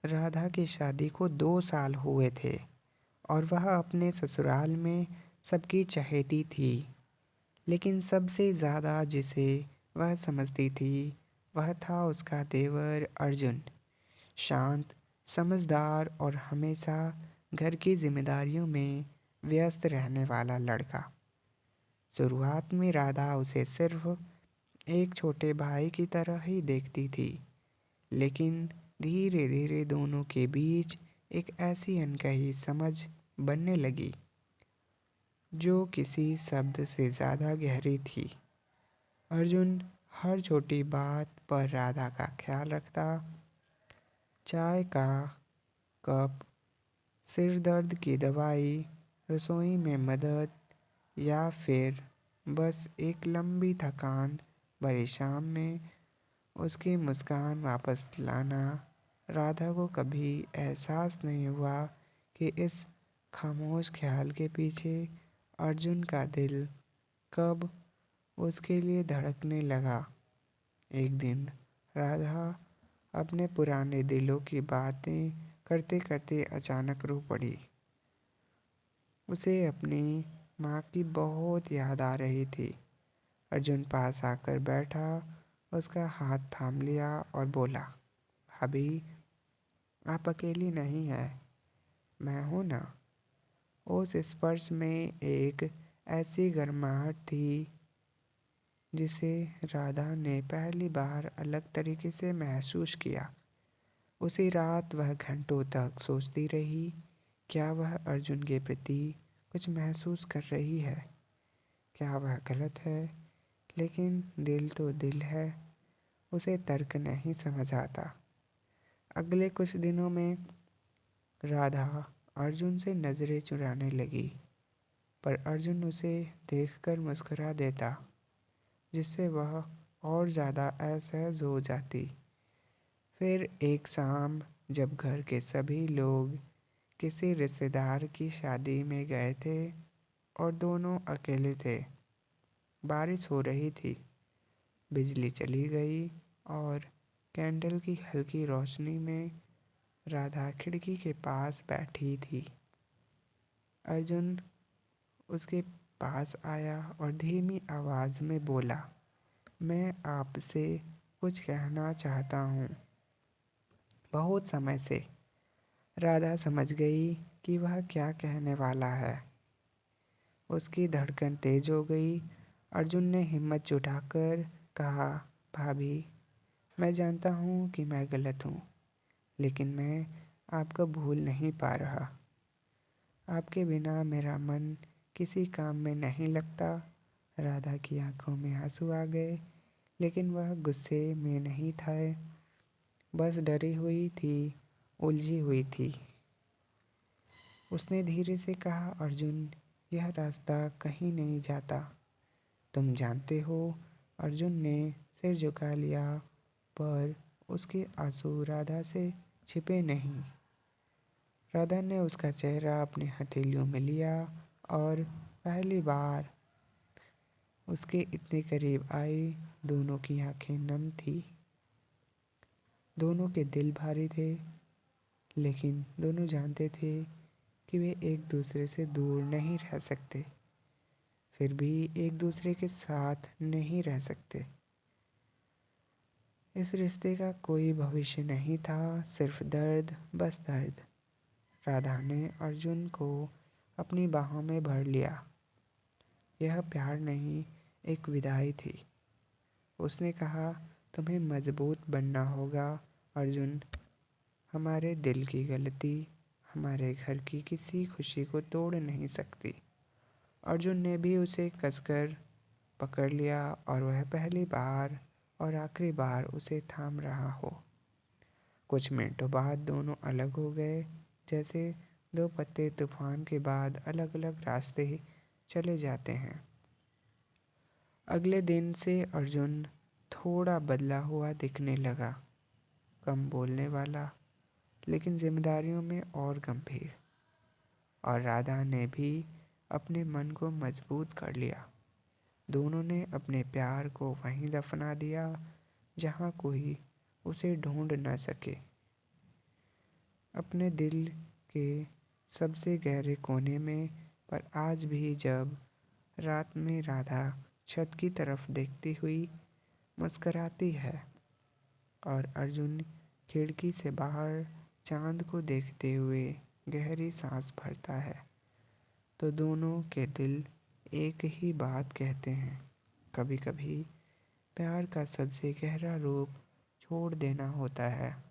राधा की शादी को 2 साल हुए थे और वह अपने ससुराल में सबकी चहेती थी। लेकिन सबसे ज़्यादा जिसे वह समझती थी वह था उसका देवर अर्जुन। शांत, समझदार और हमेशा घर की जिम्मेदारियों में व्यस्त रहने वाला लड़का। शुरुआत में राधा उसे सिर्फ एक छोटे भाई की तरह ही देखती थी, लेकिन धीरे धीरे दोनों के बीच एक ऐसी अनकही समझ बनने लगी जो किसी शब्द से ज़्यादा गहरी थी। अर्जुन हर छोटी बात पर राधा का ख्याल रखता। चाय का कप, सिर दर्द की दवाई, रसोई में मदद या फिर बस एक लंबी थकान भरी शाम में उसकी मुस्कान वापस लाना। राधा को कभी एहसास नहीं हुआ कि इस खामोश ख्याल के पीछे अर्जुन का दिल कब उसके लिए धड़कने लगा। एक दिन राधा अपने पुराने दिलों की बातें करते करते अचानक रो पड़ी। उसे अपनी माँ की बहुत याद आ रही थी। अर्जुन पास आकर बैठा, उसका हाथ थाम लिया और बोला, भाभी, आप अकेली नहीं हैं, मैं हूँ ना। उस स्पर्श में एक ऐसी गर्माहट थी जिसे राधा ने पहली बार अलग तरीके से महसूस किया। उसी रात वह घंटों तक सोचती रही, क्या वह अर्जुन के प्रति कुछ महसूस कर रही है? क्या वह गलत है? लेकिन दिल तो दिल है, उसे तर्क नहीं समझ आता। अगले कुछ दिनों में राधा अर्जुन से नज़रें चुराने लगी, पर अर्जुन उसे देखकर मुस्कुरा देता, जिससे वह और ज़्यादा असहज हो जाती। फिर एक शाम जब घर के सभी लोग किसी रिश्तेदार की शादी में गए थे और दोनों अकेले थे, बारिश हो रही थी, बिजली चली गई और कैंडल की हल्की रोशनी में राधा खिड़की के पास बैठी थी। अर्जुन उसके पास आया और धीमी आवाज़ में बोला, मैं आपसे कुछ कहना चाहता हूँ। बहुत समय से राधा समझ गई कि वह क्या कहने वाला है। उसकी धड़कन तेज हो गई। अर्जुन ने हिम्मत जुटाकर कहा, भाभी, मैं जानता हूँ कि मैं गलत हूँ, लेकिन मैं आपको भूल नहीं पा रहा। आपके बिना मेरा मन किसी काम में नहीं लगता। राधा की आंखों में आंसू आ गए, लेकिन वह गुस्से में नहीं था, बस डरी हुई थी, उलझी हुई थी। उसने धीरे से कहा, अर्जुन, यह रास्ता कहीं नहीं जाता, तुम जानते हो। अर्जुन ने सिर झुका लिया, पर उसके आंसू राधा से छिपे नहीं। राधा ने उसका चेहरा अपने हथेलियों में लिया और पहली बार उसके इतने करीब आई। दोनों की आंखें नम थी, दोनों के दिल भारी थे, लेकिन दोनों जानते थे कि वे एक दूसरे से दूर नहीं रह सकते, फिर भी एक दूसरे के साथ नहीं रह सकते। इस रिश्ते का कोई भविष्य नहीं था, सिर्फ दर्द, बस दर्द। राधा ने अर्जुन को अपनी बाहों में भर लिया। यह प्यार नहीं, एक विदाई थी। उसने कहा, तुम्हें मजबूत बनना होगा अर्जुन। हमारे दिल की गलती हमारे घर की किसी खुशी को तोड़ नहीं सकती। अर्जुन ने भी उसे कसकर पकड़ लिया और वह पहली बार और आखिरी बार उसे थाम रहा हो। कुछ मिनटों बाद दोनों अलग हो गए, जैसे दो पत्ते तूफान के बाद अलग अलग रास्ते चले जाते हैं। अगले दिन से अर्जुन थोड़ा बदला हुआ दिखने लगा, कम बोलने वाला, लेकिन जिम्मेदारियों में और गंभीर। और राधा ने भी अपने मन को मजबूत कर लिया। दोनों ने अपने प्यार को वहीं दफना दिया जहाँ कोई उसे ढूंढ न सके। अपने दिल के सबसे गहरे कोने में। पर आज भी जब रात में राधा छत की तरफ देखती हुई मुस्कराती है और अर्जुन खिड़की से बाहर चांद को देखते हुए गहरी सांस भरता है, तो दोनों के दिल एक ही बात कहते हैं। कभी कभी प्यार का सबसे गहरा रूप छोड़ देना होता है।